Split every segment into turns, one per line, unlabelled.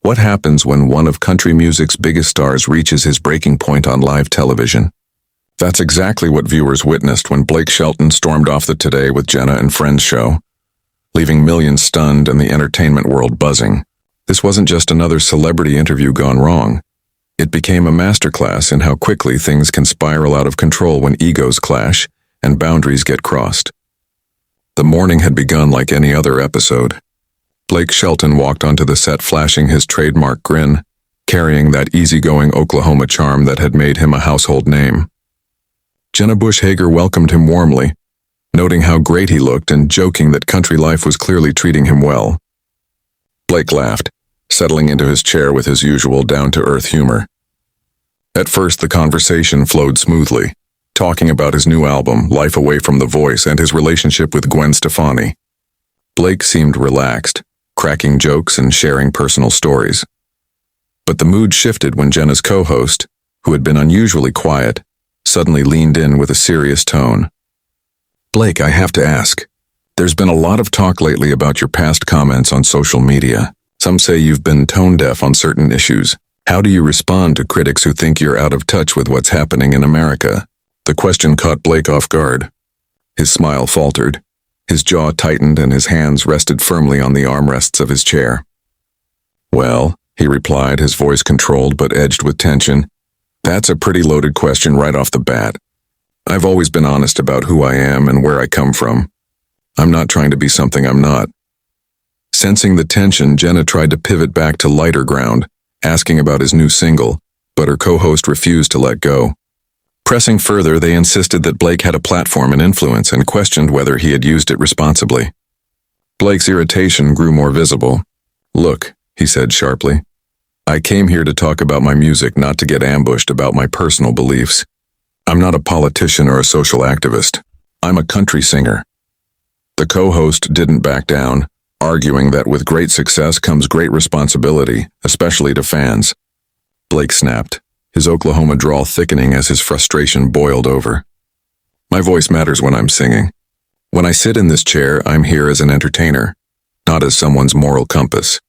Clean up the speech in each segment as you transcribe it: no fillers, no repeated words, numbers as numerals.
What happens when one of country music's biggest stars reaches his breaking point on live television? That's exactly what viewers witnessed when Blake Shelton stormed off the Today with Jenna and Friends show, leaving millions stunned and the entertainment world buzzing. This wasn't just another celebrity interview gone wrong. It became a masterclass in how quickly things can spiral out of control when egos clash and boundaries get crossed. The morning had begun like any other episode. Blake Shelton walked onto the set flashing his trademark grin, carrying that easygoing Oklahoma charm that had made him a household name. Jenna Bush Hager welcomed him warmly, noting how great he looked and joking that country life was clearly treating him well. Blake laughed, settling into his chair with his usual down-to-earth humor. At first, the conversation flowed smoothly, talking about his new album, Life Away from the Voice, and his relationship with Gwen Stefani. Blake seemed relaxed, cracking jokes and sharing personal stories. But the mood shifted when Jenna's co-host, who had been unusually quiet, suddenly leaned in with a serious tone. "Blake, I have to ask. There's been a lot of talk lately about your past comments on social media. Some say you've been tone-deaf on certain issues. How do you respond to critics who think you're out of touch with what's happening in America?" The question caught Blake off guard. His smile faltered, his jaw tightened, and his hands rested firmly on the armrests of his chair. "Well," he replied, his voice controlled but edged with tension, "that's a pretty loaded question right off the bat. I've always been honest about who I am and where I come from. I'm not trying to be something I'm not." Sensing the tension, Jenna tried to pivot back to lighter ground, asking about his new single, but her co-host refused to let go. Pressing further, they insisted that Blake had a platform and influence and questioned whether he had used it responsibly. Blake's irritation grew more visible. "Look," he said sharply, "I came here to talk about my music, not to get ambushed about my personal beliefs. I'm not a politician or a social activist. I'm a country singer." The co-host didn't back down, arguing that with great success comes great responsibility, especially to fans. Blake snapped, his Oklahoma drawl thickening as his frustration boiled over. "My voice matters when I'm singing. When I sit in this chair, I'm here as an entertainer, not as someone's moral compass.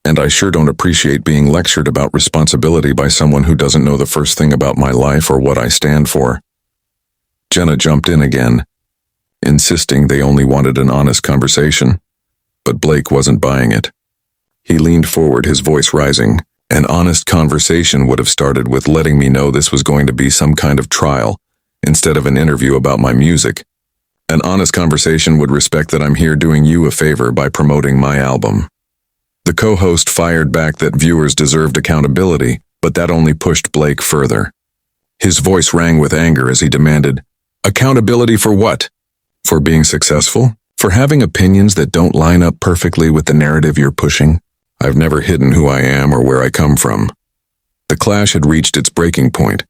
And I sure don't appreciate being lectured about responsibility by someone who doesn't know the first thing about my life or what I stand for." Jenna jumped in again, insisting they only wanted an honest conversation. But Blake wasn't buying it. He leaned forward, his voice rising. "An honest conversation would have started with letting me know this was going to be some kind of trial, instead of an interview about my music. An honest conversation would respect that I'm here doing you a favor by promoting my album." The co-host fired back that viewers deserved accountability, but that only pushed Blake further. His voice rang with anger as he demanded, "Accountability for what? For being successful? For having opinions that don't line up perfectly with the narrative you're pushing? I've never hidden who I am or where I come from." The clash had reached its breaking point,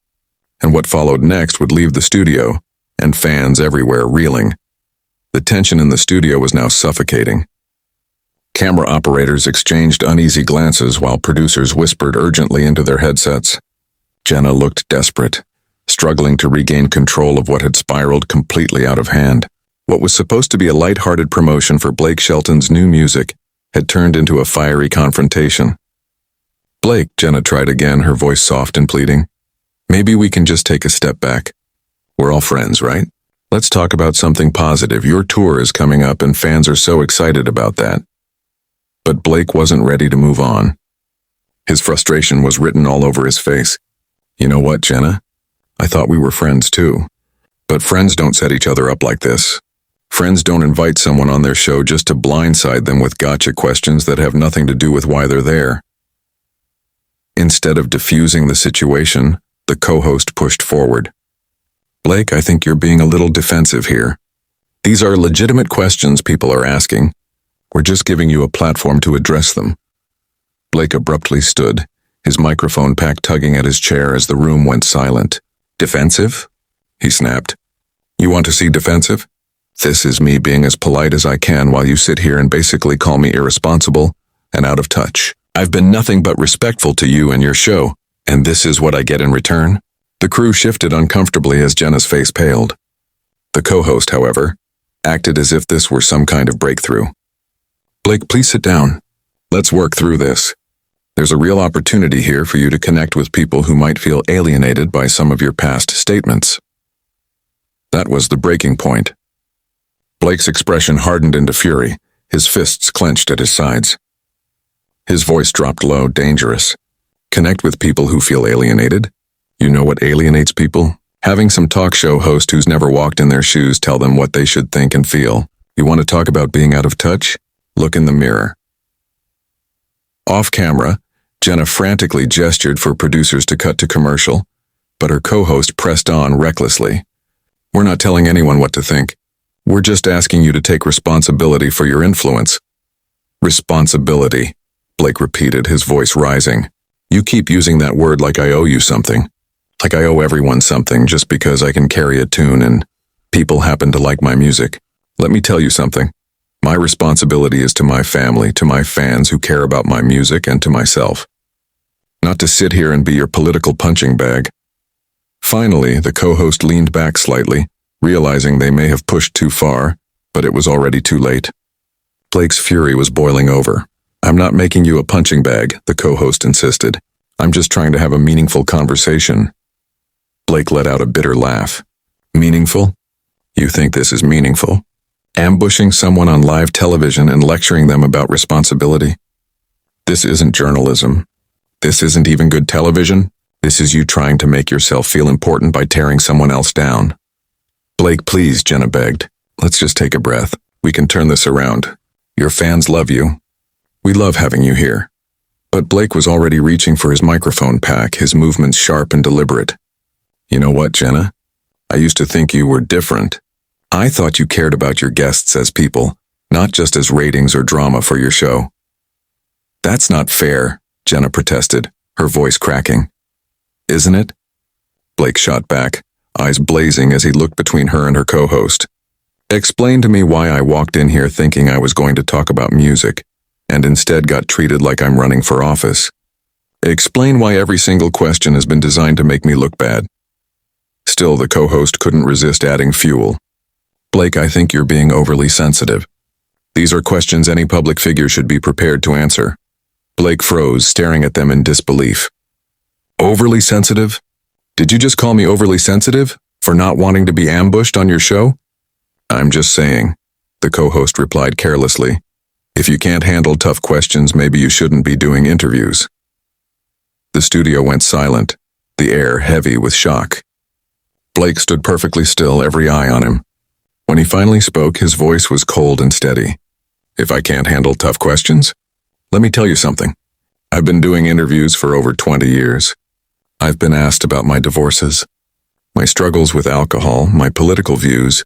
and what followed next would leave the studio, and fans everywhere reeling. The tension in the studio was now suffocating. Camera operators exchanged uneasy glances while producers whispered urgently into their headsets. Jenna looked desperate, struggling to regain control of what had spiraled completely out of hand. What was supposed to be a lighthearted promotion for Blake Shelton's new music had turned into a fiery confrontation. "Blake," Jenna tried again, her voice soft and pleading, "maybe we can just take a step back. We're all friends, right? Let's talk about something positive. Your tour is coming up and fans are so excited about that." But Blake wasn't ready to move on. His frustration was written all over his face. "You know what, Jenna? I thought we were friends too. But friends don't set each other up like this. Friends don't invite someone on their show just to blindside them with gotcha questions that have nothing to do with why they're there." Instead of diffusing the situation, the co-host pushed forward. "Blake, I think you're being a little defensive here. These are legitimate questions people are asking. We're just giving you a platform to address them." Blake abruptly stood, his microphone pack tugging at his chair as the room went silent. "Defensive?" he snapped. "You want to see defensive? This is me being as polite as I can while you sit here and basically call me irresponsible and out of touch. I've been nothing but respectful to you and your show, and this is what I get in return?" The crew shifted uncomfortably as Jenna's face paled. The co-host, however, acted as if this were some kind of breakthrough. "Blake, please sit down. Let's work through this. There's a real opportunity here for you to connect with people who might feel alienated by some of your past statements. That was the breaking point. Blake's expression hardened into fury, his fists clenched at his sides. His voice dropped low, dangerous. Connect with people who feel alienated? You know what alienates people? Having some talk show host who's never walked in their shoes tell them what they should think and feel. You want to talk about being out of touch? Look in the mirror. Off camera, Jenna frantically gestured for producers to cut to commercial, but her co-host pressed on recklessly. We're not telling anyone what to think. We're just asking you to take responsibility for your influence. Responsibility, Blake repeated, his voice rising. You keep using that word like I owe you something. Like I owe everyone something just because I can carry a tune and people happen to like my music. Let me tell you something. My responsibility is to my family, to my fans who care about my music, and to myself. Not to sit here and be your political punching bag. Finally, the co-host leaned back slightly, realizing they may have pushed too far, but it was already too late. Blake's fury was boiling over. I'm not making you a punching bag, the co-host insisted. I'm just trying to have a meaningful conversation. Blake let out a bitter laugh. Meaningful? You think this is meaningful? Ambushing someone on live television and lecturing them about responsibility? This isn't journalism. This isn't even good television. This is you trying to make yourself feel important by tearing someone else down. Blake, please, Jenna begged. Let's just take a breath. We can turn this around. Your fans love you. We love having you here. But Blake was already reaching for his microphone pack, his movements sharp and deliberate. You know what, Jenna? I used to think you were different. I thought you cared about your guests as people, not just as ratings or drama for your show. That's not fair, Jenna protested, her voice cracking. Isn't it? Blake shot back, eyes blazing as he looked between her and her co-host. Explain to me why I walked in here thinking I was going to talk about music, and instead got treated like I'm running for office. Explain why every single question has been designed to make me look bad. Still, the co-host couldn't resist adding fuel. Blake, I think you're being overly sensitive. These are questions any public figure should be prepared to answer. Blake froze, staring at them in disbelief. Overly sensitive? Did you just call me overly sensitive for not wanting to be ambushed on your show? I'm just saying, the co-host replied carelessly. If you can't handle tough questions, maybe you shouldn't be doing interviews. The studio went silent, the air heavy with shock. Blake stood perfectly still, every eye on him. When he finally spoke, his voice was cold and steady. If I can't handle tough questions? Let me tell you something. I've been doing interviews for over 20 years. I've been asked about my divorces, my struggles with alcohol, my political views,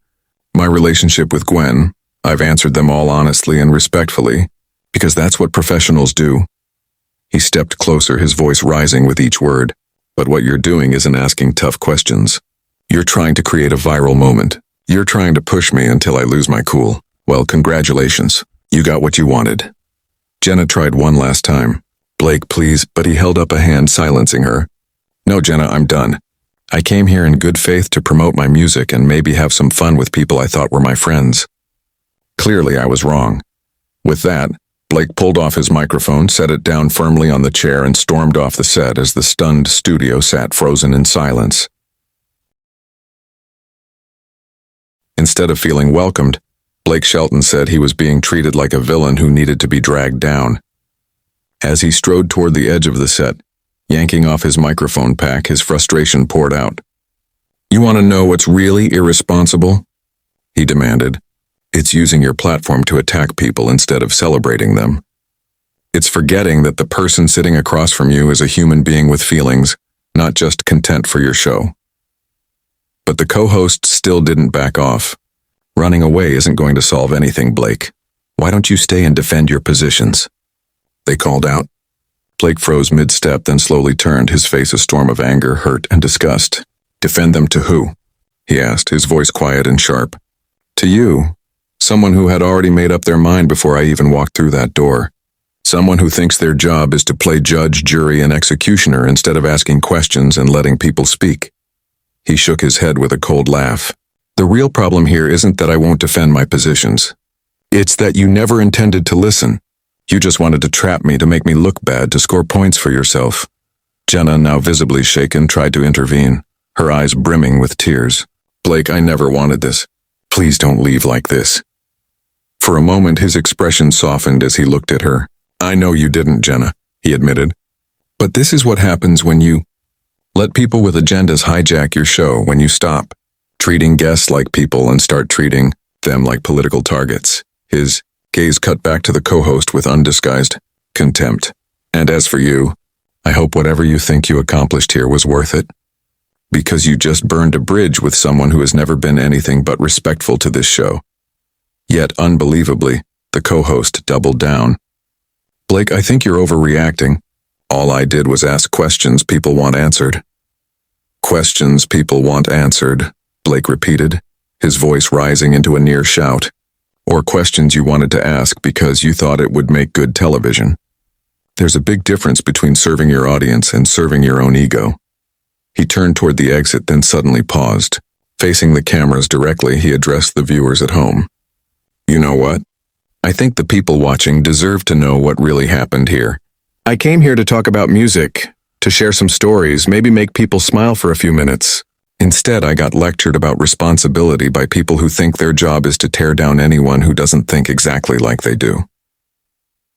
my relationship with Gwen. I've answered them all honestly and respectfully, because that's what professionals do. He stepped closer, his voice rising with each word. But what you're doing isn't asking tough questions. You're trying to create a viral moment. You're trying to push me until I lose my cool. Well, congratulations. You got what you wanted. Jenna tried one last time. Blake, please, but he held up a hand, silencing her. No, Jenna, I'm done. I came here in good faith to promote my music and maybe have some fun with people I thought were my friends. Clearly, I was wrong. With that, Blake pulled off his microphone, set it down firmly on the chair, and stormed off the set as the stunned studio sat frozen in silence. Instead of feeling welcomed, Blake Shelton said he was being treated like a villain who needed to be dragged down. As he strode toward the edge of the set, yanking off his microphone pack, his frustration poured out. You want to know what's really irresponsible? He demanded. It's using your platform to attack people instead of celebrating them. It's forgetting that the person sitting across from you is a human being with feelings, not just content for your show. But the co-host still didn't back off. Running away isn't going to solve anything, Blake. Why don't you stay and defend your positions? They called out. Blake froze mid-step, then slowly turned, his face a storm of anger, hurt, and disgust. Defend them to who? He asked, his voice quiet and sharp. To you. Someone who had already made up their mind before I even walked through that door. Someone who thinks their job is to play judge, jury, and executioner instead of asking questions and letting people speak. He shook his head with a cold laugh. The real problem here isn't that I won't defend my positions. It's that you never intended to listen. You just wanted to trap me to make me look bad to score points for yourself. Jenna, now visibly shaken, tried to intervene, her eyes brimming with tears. Blake, I never wanted this. Please don't leave like this. For a moment, his expression softened as he looked at her. I know you didn't, Jenna, he admitted. But this is what happens when you let people with agendas hijack your show, when you stop treating guests like people and start treating them like political targets. His gaze cut back to the co-host with undisguised contempt. And as for you, I hope whatever you think you accomplished here was worth it. Because you just burned a bridge with someone who has never been anything but respectful to this show. Yet, unbelievably, the co-host doubled down. Blake, I think you're overreacting. All I did was ask questions people want answered. Questions people want answered, Blake repeated, his voice rising into a near shout. Or questions you wanted to ask because you thought it would make good television. There's a big difference between serving your audience and serving your own ego. He turned toward the exit, then suddenly paused. Facing the cameras directly, he addressed the viewers at home. You know what? I think the people watching deserve to know what really happened here. I came here to talk about music, to share some stories, maybe make people smile for a few minutes. Instead, I got lectured about responsibility by people who think their job is to tear down anyone who doesn't think exactly like they do.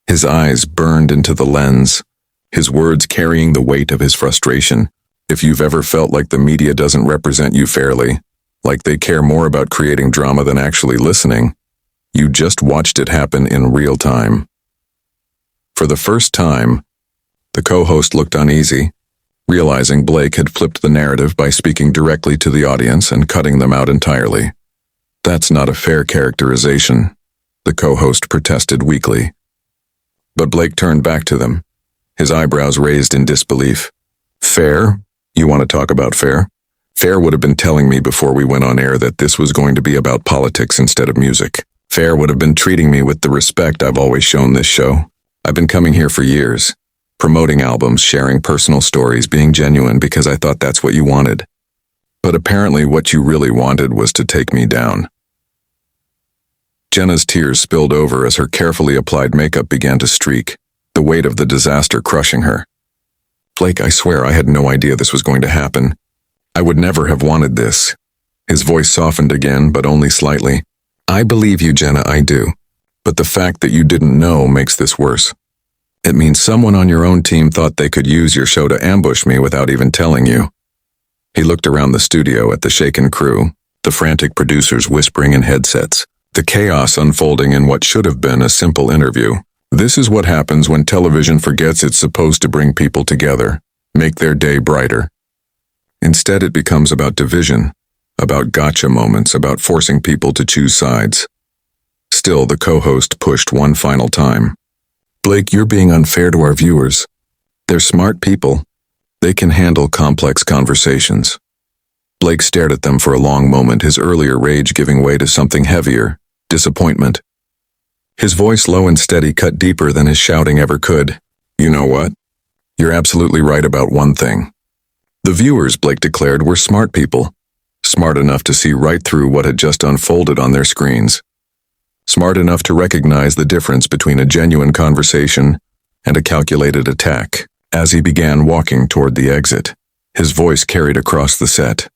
His eyes burned into the lens, his words carrying the weight of his frustration. If you've ever felt like the media doesn't represent you fairly, like they care more about creating drama than actually listening, you just watched it happen in real time. For the first time, the co-host looked uneasy, realizing Blake had flipped the narrative by speaking directly to the audience and cutting them out entirely. That's not a fair characterization, the co-host protested weakly. But Blake turned back to them, his eyebrows raised in disbelief. Fair? You want to talk about fair? Fair would have been telling me before we went on air that this was going to be about politics instead of music. Fair would have been treating me with the respect I've always shown this show. I've been coming here for years, promoting albums, sharing personal stories, being genuine because I thought that's what you wanted. But apparently what you really wanted was to take me down. Jenna's tears spilled over as her carefully applied makeup began to streak, the weight of the disaster crushing her. Blake, I swear I had no idea this was going to happen. I would never have wanted this. His voice softened again, but only slightly. I believe you, Jenna, I do. But the fact that you didn't know makes this worse. It means someone on your own team thought they could use your show to ambush me without even telling you. He looked around the studio at the shaken crew, the frantic producers whispering in headsets, the chaos unfolding in what should have been a simple interview. This is what happens when television forgets it's supposed to bring people together, make their day brighter. Instead, it becomes about division, about gotcha moments, about forcing people to choose sides. Still, the co-host pushed one final time. Blake, you're being unfair to our viewers. They're smart people. They can handle complex conversations. Blake stared at them for a long moment, his earlier rage giving way to something heavier, disappointment. His voice, low and steady, cut deeper than his shouting ever could. You know what? You're absolutely right about one thing. The viewers, Blake declared, were smart people. Smart enough to see right through what had just unfolded on their screens. Smart enough to recognize the difference between a genuine conversation and a calculated attack. As he began walking toward the exit, his voice carried across the set.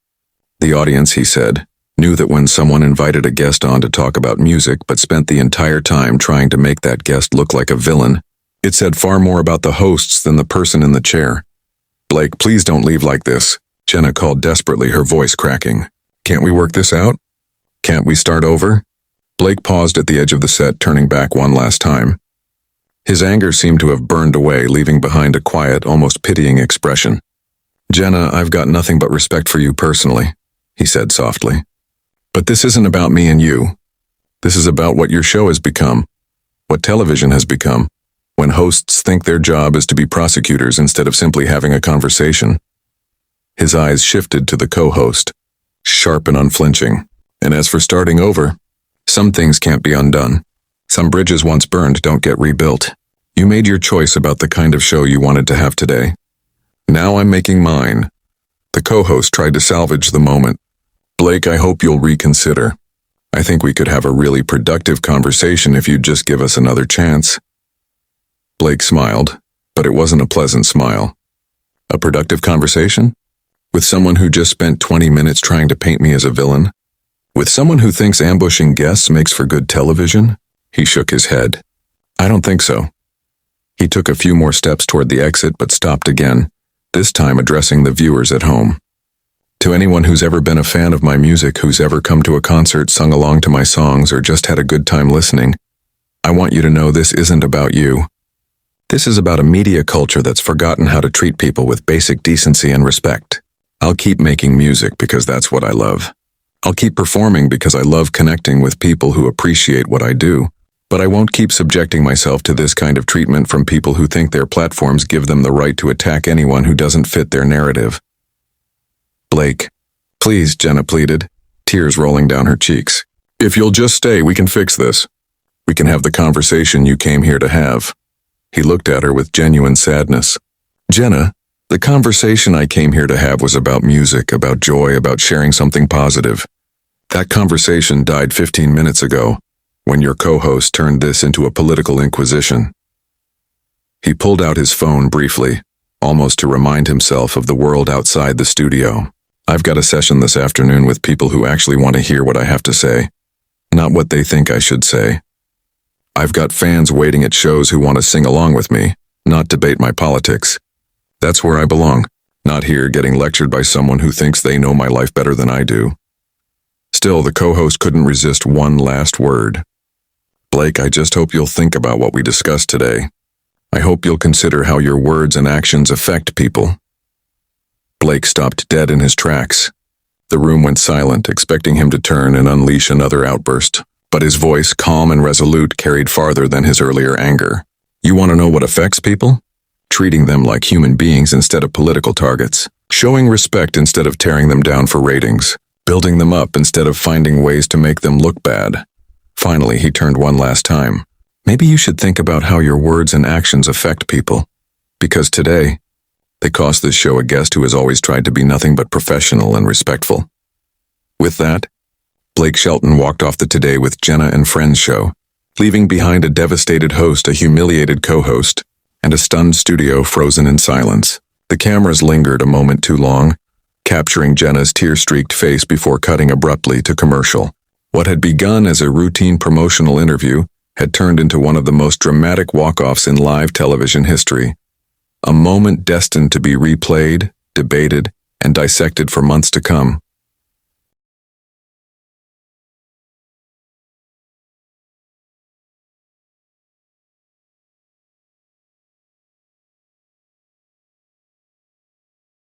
The audience, he said, knew that when someone invited a guest on to talk about music but spent the entire time trying to make that guest look like a villain, it said far more about the hosts than the person in the chair. Blake, please don't leave like this, Jenna called desperately, her voice cracking. Can't we work this out? Can't we start over? Blake paused at the edge of the set, turning back one last time. His anger seemed to have burned away, leaving behind a quiet, almost pitying expression. Jenna, I've got nothing but respect for you personally, he said softly. But this isn't about me and you. This is about what your show has become, what television has become, when hosts think their job is to be prosecutors instead of simply having a conversation. His eyes shifted to the co-host, sharp and unflinching. And as for starting over, some things can't be undone. Some bridges once burned don't get rebuilt. You made your choice about the kind of show you wanted to have today. Now I'm making mine. The co-host tried to salvage the moment. Blake, I hope you'll reconsider. I think we could have a really productive conversation if you'd just give us another chance. Blake smiled, but it wasn't a pleasant smile. A productive conversation? With someone who just spent 20 minutes trying to paint me as a villain? With someone who thinks ambushing guests makes for good television? He shook his head. I don't think so. He took a few more steps toward the exit but stopped again, this time addressing the viewers at home. To anyone who's ever been a fan of my music, who's ever come to a concert, sung along to my songs, or just had a good time listening, I want you to know this isn't about you. This is about a media culture that's forgotten how to treat people with basic decency and respect. I'll keep making music because that's what I love. I'll keep performing because I love connecting with people who appreciate what I do. But I won't keep subjecting myself to this kind of treatment from people who think their platforms give them the right to attack anyone who doesn't fit their narrative. Blake. Please, Jenna pleaded, tears rolling down her cheeks. If you'll just stay, we can fix this. We can have the conversation you came here to have. He looked at her with genuine sadness. Jenna, the conversation I came here to have was about music, about joy, about sharing something positive. That conversation died 15 minutes ago, when your co-host turned this into a political inquisition. He pulled out his phone briefly, almost to remind himself of the world outside the studio. I've got a session this afternoon with people who actually want to hear what I have to say, not what they think I should say. I've got fans waiting at shows who want to sing along with me, not debate my politics. That's where I belong, not here getting lectured by someone who thinks they know my life better than I do. Still, the co-host couldn't resist one last word. Blake, I just hope you'll think about what we discussed today. I hope you'll consider how your words and actions affect people. Blake stopped dead in his tracks. The room went silent, expecting him to turn and unleash another outburst, but his voice, calm and resolute, carried farther than his earlier anger. You want to know what affects people? Treating them like human beings instead of political targets, showing respect instead of tearing them down for ratings, building them up instead of finding ways to make them look bad. Finally, he turned one last time. Maybe you should think about how your words and actions affect people. Because today, they cost this show a guest who has always tried to be nothing but professional and respectful. With that, Blake Shelton walked off the Today with Jenna and Friends show, leaving behind a devastated host, a humiliated co-host, and a stunned studio frozen in silence. The cameras lingered a moment too long, capturing Jenna's tear-streaked face before cutting abruptly to commercial. What had begun as a routine promotional interview had turned into one of the most dramatic walk-offs in live television history. A moment destined to be replayed, debated, and dissected for months to come.